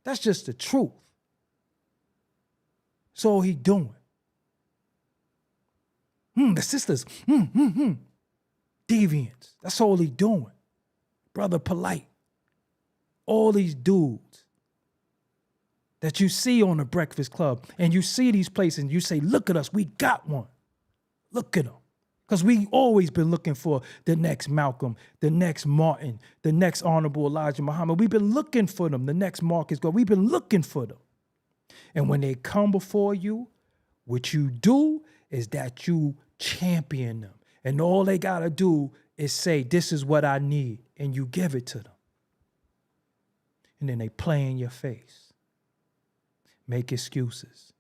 That's just the truth. That's all he doing. The sisters, deviants. That's all he doing. Brother Polite. All these dudes that you see on the Breakfast Club and you see these places and you say, look at us, we got one. Look at them. Because we always been looking for the next Malcolm, the next Martin, the next Honorable Elijah Muhammad. We've been looking for them, the next Marcus Garvey. We've been looking for them. And when they come before you, what you do is that you champion them. And all they got to do is say, this is what I need. And you give it to them. And then they play in your face. Make excuses.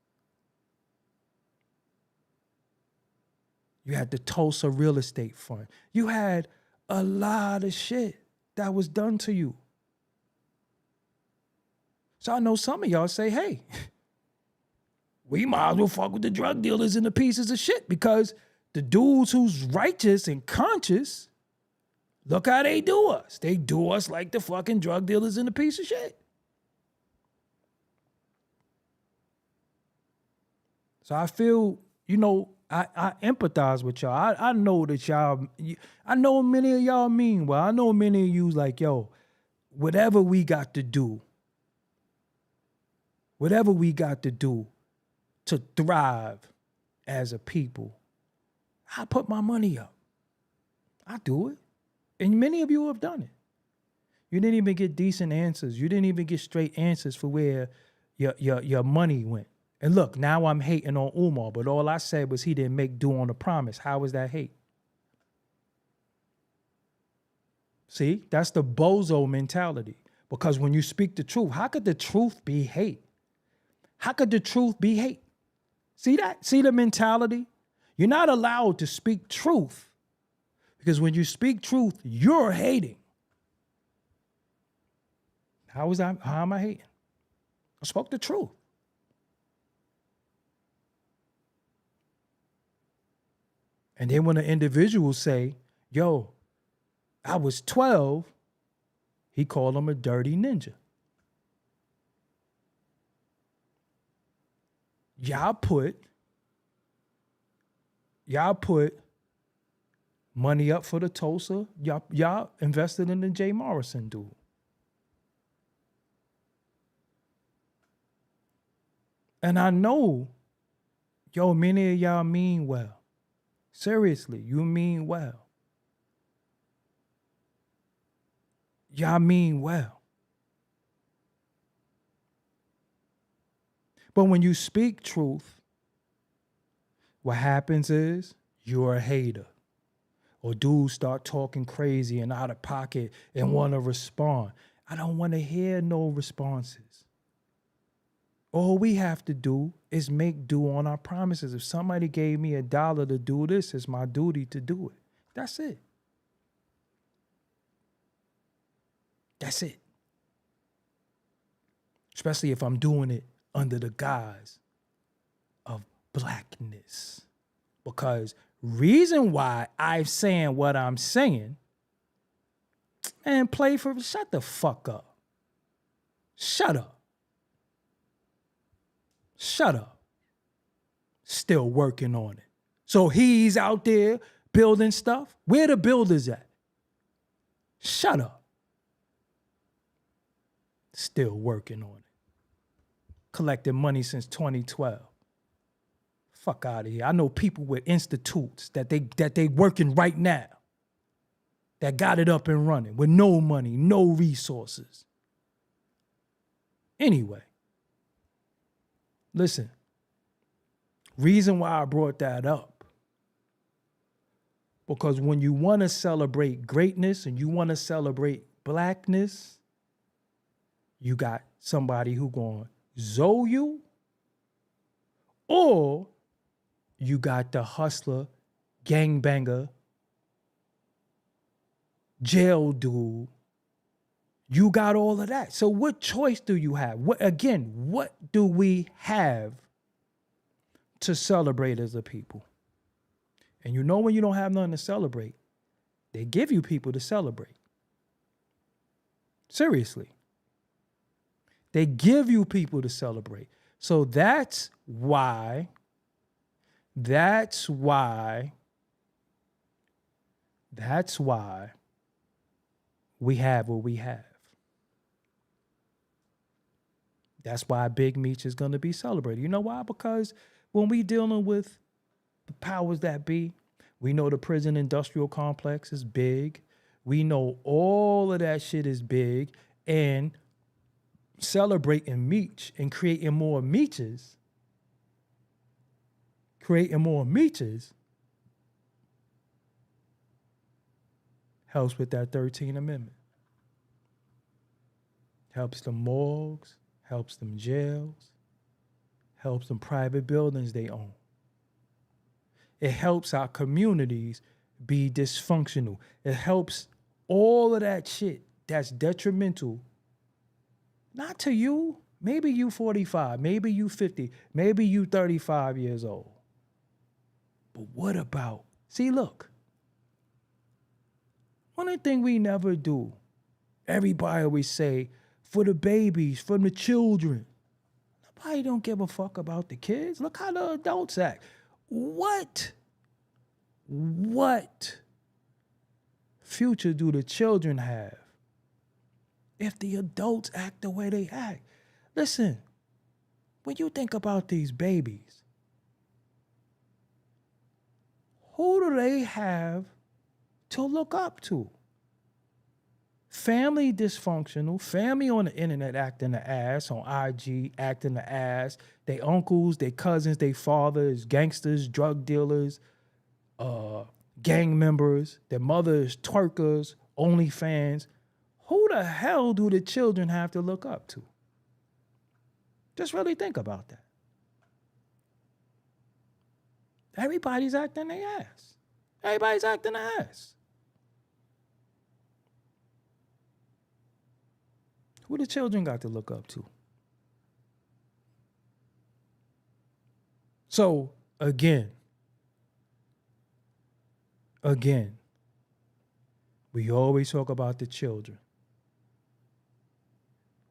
You had the Tulsa real estate fund. You had a lot of shit that was done to you. So I know some of y'all say, hey, we might as well fuck with the drug dealers and the pieces of shit because the dudes who's righteous and conscious, look how they do us. They do us like the fucking drug dealers and the piece of shit. So I feel, I empathize with y'all. I know that y'all, I know many of y'all mean well. I know many of you's like, yo, whatever we got to do to thrive as a people, I put my money up. I do it. And many of you have done it. You didn't even get decent answers. You didn't even get straight answers for where your money went. And look, now I'm hating on Umar, but all I said was he didn't make do on the promise. How is that hate? See, that's the bozo mentality. Because when you speak the truth, how could the truth be hate? How could the truth be hate? See that? See the mentality? You're not allowed to speak truth because when you speak truth, you're hating. How am I hating? I spoke the truth. And then when an individual say, yo, I was 12, he called him a dirty ninja. Y'all put money up for the Tulsa. Y'all invested in the Jay Morrison dude. And I know, yo, many of y'all mean well. Seriously, you mean well. Y'all mean well. But when you speak truth, what happens is you're a hater. Or dudes start talking crazy and out of pocket and want to respond. I don't want to hear no responses. All we have to do is make do on our promises. If somebody gave me $1 to do this, it's my duty to do it. That's it. That's it. Especially if I'm doing it under the guise of blackness. Because reason why I'm saying what I'm saying, and shut the fuck up. Shut up. Shut up. Still working on it. So he's out there building stuff. Where the builders at? Shut up. Still working on it. Collecting money since 2012. Fuck out of here. I know people with institutes that they working right now that got it up and running with no money, no resources. Anyway, listen, reason why I brought that up, because when you want to celebrate greatness and you want to celebrate blackness, you got somebody who going to zoe you, or you got the hustler, gangbanger, jail dude. You got all of that. So what choice do you have? What do we have to celebrate as a people? And you know when you don't have nothing to celebrate, they give you people to celebrate. Seriously. They give you people to celebrate. So that's why we have what we have. That's why Big Meech is going to be celebrated. You know why? Because when we dealing with the powers that be, we know the prison industrial complex is big. We know all of that shit is big. And celebrating Meech and creating more Meeches helps with that 13th Amendment. Helps the morgues, helps them jails, helps them private buildings they own. It helps our communities be dysfunctional. It helps all of that shit that's detrimental, not to you. Maybe you 45, maybe you 50, maybe you 35 years old. But what about, see, look, one thing we never do, everybody always say, for the babies, for the children. Nobody don't give a fuck about the kids. Look how the adults act. What future do the children have if the adults act the way they act? Listen, when you think about these babies, who do they have to look up to? Family dysfunctional, family on the internet acting the ass, on IG acting the ass, they uncles, they cousins, they fathers, gangsters, drug dealers, gang members, their mothers, twerkers, OnlyFans. Who the hell do the children have to look up to? Just really think about that. Everybody's acting their ass. Everybody's acting their ass. Who the children got to look up to? So, again, we always talk about the children.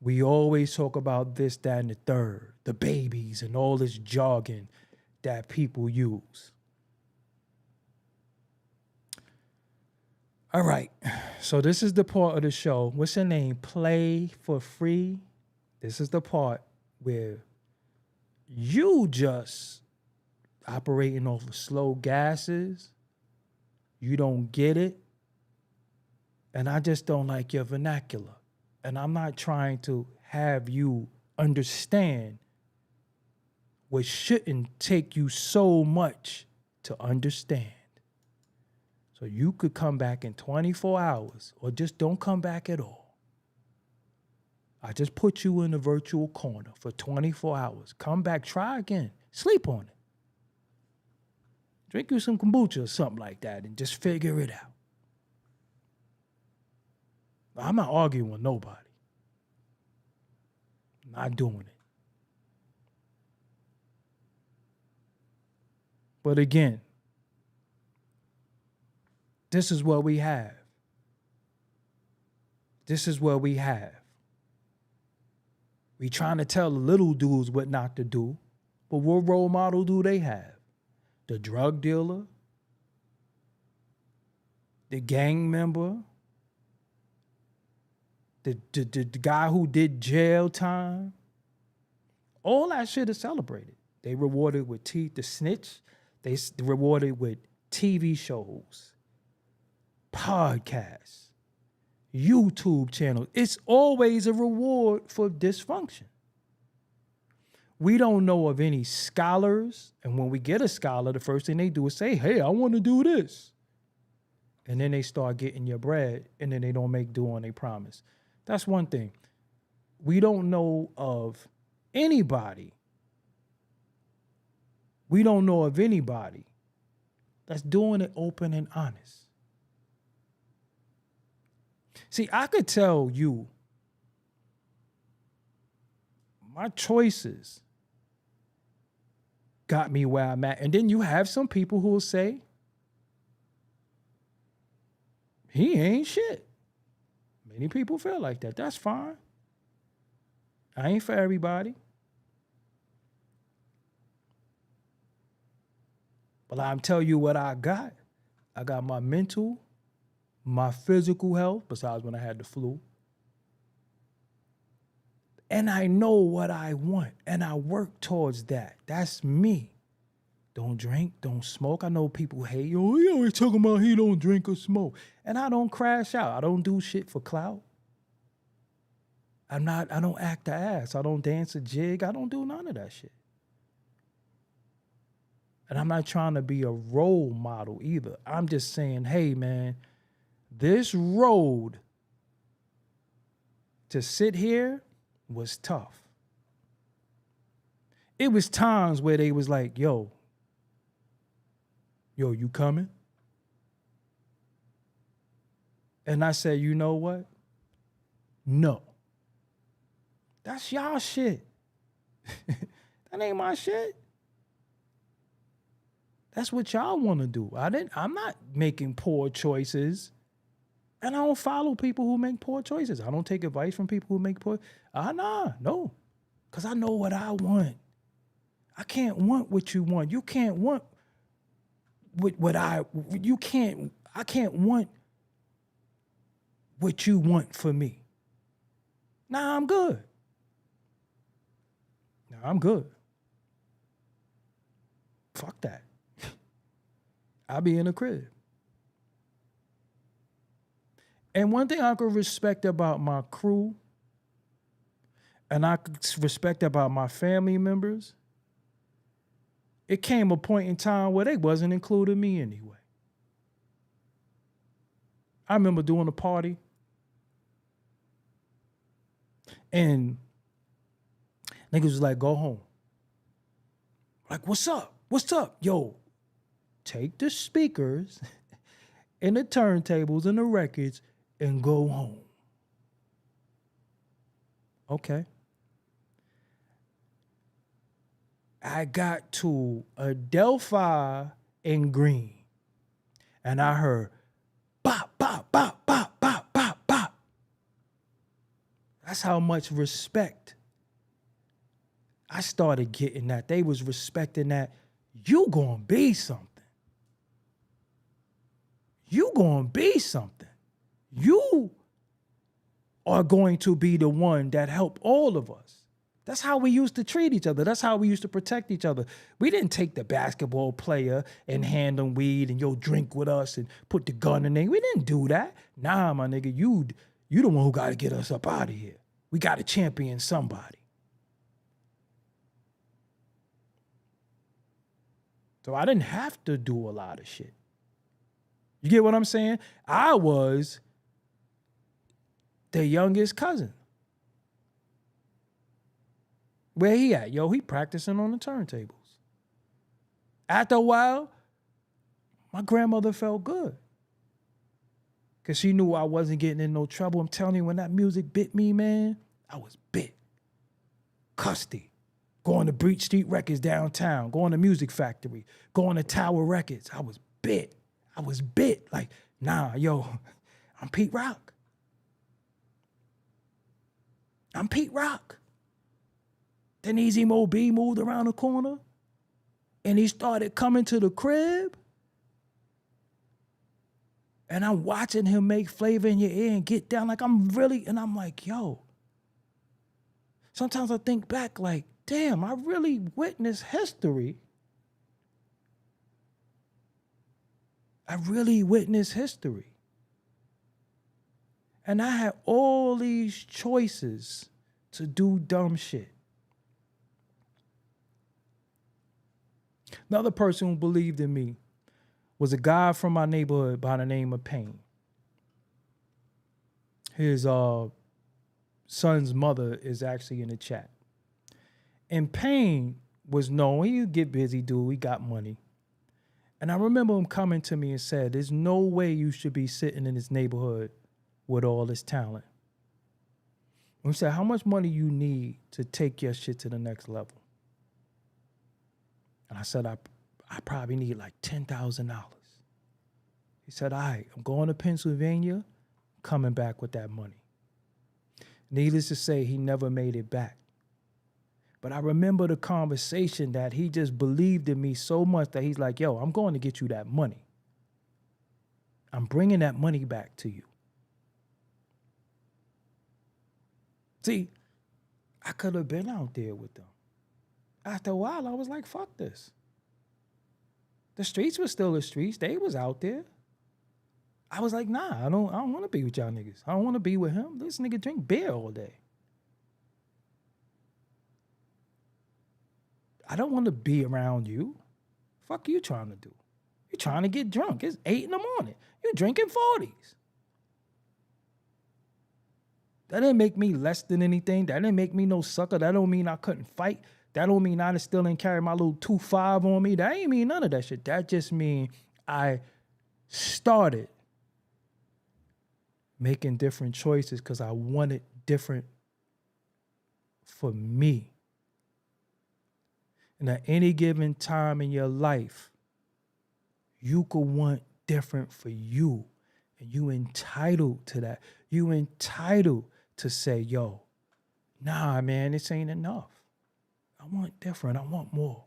We always talk about this, that, and the third, the babies and all this jargon that people use. All right, so this is the part of the show. What's your name? Play for free. This is the part where You just operating off of slow gases. You don't get it. And I just don't like your vernacular. And I'm not trying to have you understand what shouldn't take you so much to understand. So you could come back in 24 hours or just don't come back at all. I just put you in a virtual corner for 24 hours. Come back, try again, sleep on it. Drink you some kombucha or something like that and just figure it out. I'm not arguing with nobody. Not doing it. But again, this is what we have. This is what we have. We trying to tell the little dudes what not to do, but what role model do they have? The drug dealer, the gang member, the guy who did jail time. All that shit is celebrated. They rewarded with the snitch. They rewarded with TV shows, podcasts, YouTube channels. It's always a reward for dysfunction. We don't know of any scholars. And when we get a scholar, the first thing they do is say, hey, I want to do this. And then they start getting your bread, and then they don't make do on their promise. That's one thing. We don't know of anybody. We don't know of anybody that's doing it open and honest. See, I could tell you my choices got me where I'm at. And then you have some people who will say, he ain't shit. Many people feel like that. That's fine. I ain't for everybody. But I'm telling you what I got. I got my mental, my physical health, besides when I had the flu. And I know what I want, and I work towards that. That's me. Don't drink, don't smoke. I know people hate, oh, he always talking about he don't drink or smoke. And I don't crash out. I don't do shit for clout. I don't act the ass. I don't dance a jig. I don't do none of that shit. And I'm not trying to be a role model either. I'm just saying, hey, man, this road to sit here was tough. It was times where they was like, yo, you coming? And I said, you know what? No. That's y'all shit. That ain't my shit. That's what y'all want to do. I'm not making poor choices. And I don't follow people who make poor choices. I don't take advice from people who make poor. No. Because I know what I want. I can't want what you want. You can't want I can't want what you want for me. Nah, I'm good. Fuck that. I'll be in the crib. And one thing I could respect about my crew, and I could respect about my family members, it came a point in time where they wasn't including me anyway. I remember doing a party, and niggas was like, go home. Like, what's up? What's up? Yo, take the speakers and the turntables and the records and go home. Okay. I got to Adelphi and Green, and I heard bop, bop, bop, bop, bop, bop, bop. That's how much respect I started getting that. They was respecting that. You gonna be something. You gonna be something. You are going to be the one that help all of us. That's how we used to treat each other. That's how we used to protect each other. We didn't take the basketball player and hand them weed and yo drink with us and put the gun in there. We didn't do that. Nah, my nigga, you the one who got to get us up out of here. We got to champion somebody. So I didn't have to do a lot of shit. You get what I'm saying? I was the youngest cousin. Where he at? Yo, he practicing on the turntables. After a while, my grandmother felt good. Because she knew I wasn't getting in no trouble. I'm telling you, when that music bit me, man, I was bit. Custy. Going to Breach Street Records downtown. Going to Music Factory. Going to Tower Records. I was bit. I was bit. Like, nah, yo, I'm Pete Rock. I'm Pete Rock. Then Easy Mo B moved around the corner and he started coming to the crib. And I'm watching him make Flavor in Your Ear and Get Down. Like, I'm like, yo. Sometimes I think back like, damn, I really witnessed history. I really witnessed history. And I had all these choices to do dumb shit. Another person who believed in me was a guy from my neighborhood by the name of Payne. His son's mother is actually in the chat. And Payne was known, he would get busy, dude, he got money. And I remember him coming to me and said, there's no way you should be sitting in this neighborhood with all this talent. And he said, how much money you need to take your shit to the next level? And I said, I probably need like $10,000. He said, all right, I'm going to Pennsylvania, coming back with that money. Needless to say, he never made it back. But I remember the conversation that he just believed in me so much that he's like, yo, I'm going to get you that money. I'm bringing that money back to you. See, I could have been out there with them. After a while, I was like, fuck this. The streets were still the streets. They was out there. I was like, nah, I don't want to be with y'all niggas. I don't want to be with him. This nigga drink beer all day. I don't want to be around you. Fuck you trying to do? You trying to get drunk. It's 8 in the morning. You drinking 40s. That didn't make me less than anything. That didn't make me no sucker. That don't mean I couldn't fight. That don't mean I still didn't carry my little 2.5 on me. That ain't mean none of that shit. That just mean I started making different choices because I wanted different for me. And at any given time in your life, you could want different for you. And you entitled to that. You entitled to say, yo, nah, man, this ain't enough. I want different. I want more.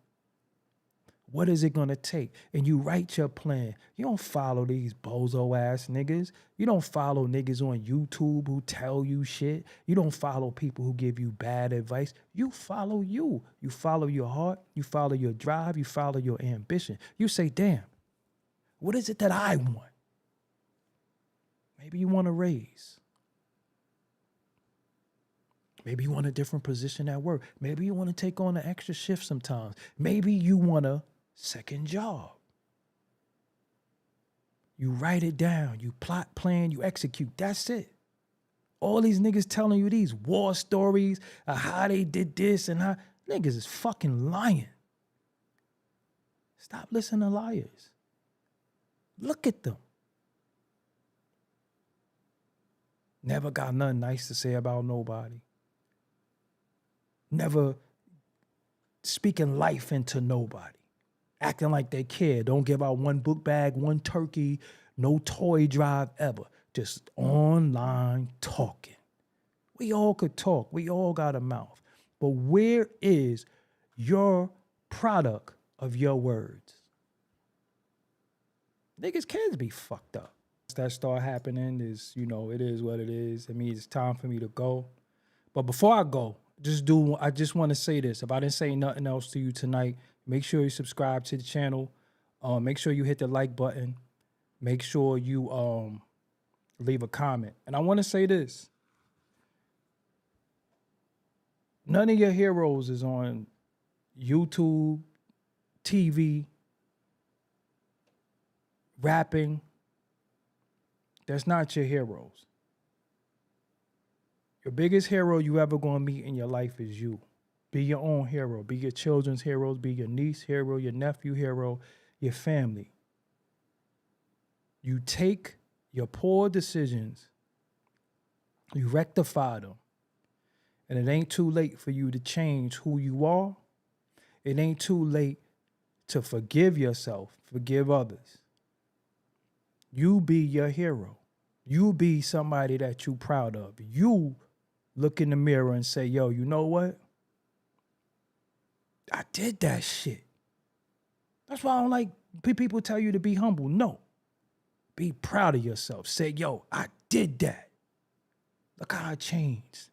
What is it going to take? And you write your plan. You don't follow these bozo ass niggas. You don't follow niggas on YouTube who tell you shit. You don't follow people who give you bad advice. You follow you. You follow your heart. You follow your drive. You follow your ambition. You say, damn, what is it that I want? Maybe you want a raise. Maybe you want a different position at work. Maybe you want to take on an extra shift sometimes. Maybe you want a second job. You write it down. You plot, plan, you execute. That's it. All these niggas telling you these war stories of how they did this and how. Niggas is fucking lying. Stop listening to liars. Look at them. Never got nothing nice to say about nobody. Never speaking life into nobody. Acting like they care. Don't give out one book bag, one turkey, no toy drive ever. Just online talking. We all could talk. We all got a mouth. But where is your product of your words? Niggas' kids be fucked up. That start happening is, it is what it is. It means it's time for me to go. But before I go, I just want to say this. If I didn't say nothing else to you tonight, make sure you subscribe to the channel. Make sure you hit the like button. Make sure you leave a comment. And I want to say this. None of your heroes is on YouTube, TV, rapping. That's not your heroes. Your biggest hero you ever going to meet in your life is you. Be your own hero. Be your children's heroes. Be your niece hero, your nephew hero, your family. You take your poor decisions, you rectify them, and it ain't too late for you to change who you are. It ain't too late to forgive yourself, forgive others. You be your hero. You be somebody that you proud of. You look in the mirror and say, yo, you know what? I did that shit. That's why I don't like people tell you to be humble. No. Be proud of yourself. Say, yo, I did that. Look how I changed.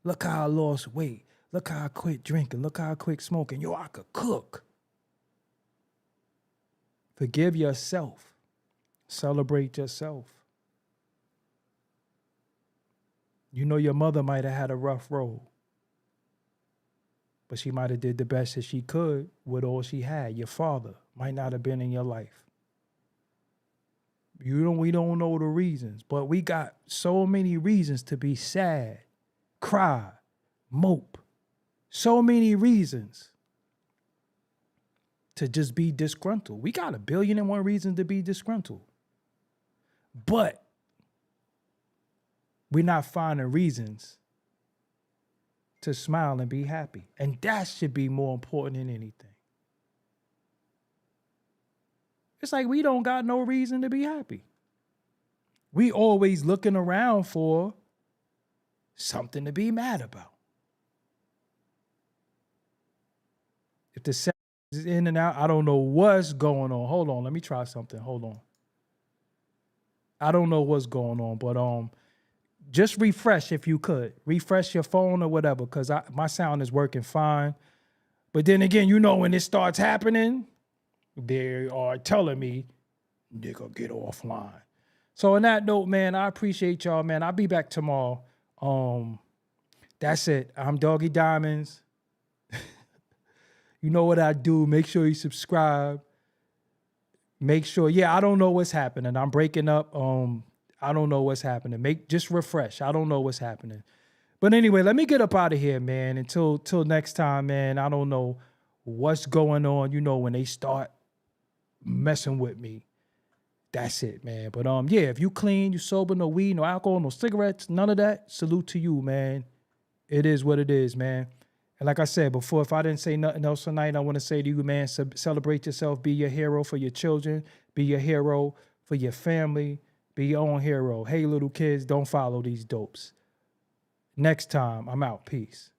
Look how I lost weight. Look how I quit drinking. Look how I quit smoking. Yo, I could cook. Forgive yourself. Celebrate yourself. You know your mother might have had a rough road, but she might have did the best that she could with all she had. Your father might not have been in your life. We don't know the reasons, but we got so many reasons to be sad, cry, mope. So many reasons to just be disgruntled. We got 1,000,000,001 reasons to be disgruntled. But we're not finding reasons to smile and be happy. And that should be more important than anything. It's like we don't got no reason to be happy. We always looking around for something to be mad about. If the sound is in and out, I don't know what's going on. Hold on, let me try something. Hold on. I don't know what's going on, but just refresh if you could. Refresh your phone or whatever, because my sound is working fine. But then again, you know when it starts happening, they are telling me, nigga, get offline. So on that note, man, I appreciate y'all, man. I'll be back tomorrow. That's it. I'm Doggie Diamonds. You know what I do. Make sure you subscribe. Make sure, I don't know what's happening. I'm breaking up. I don't know what's happening. Just refresh. I don't know what's happening. But anyway, let me get up out of here, man. Until next time, man. I don't know what's going on. You know, when they start messing with me. That's it, man. But if you clean, you sober, no weed, no alcohol, no cigarettes, none of that, salute to you, man. It is what it is, man. And like I said before, if I didn't say nothing else tonight, I want to say to you, man, celebrate yourself. Be your hero for your children. Be your hero for your family. Be your own hero. Hey, little kids, don't follow these dopes. Next time, I'm out. Peace.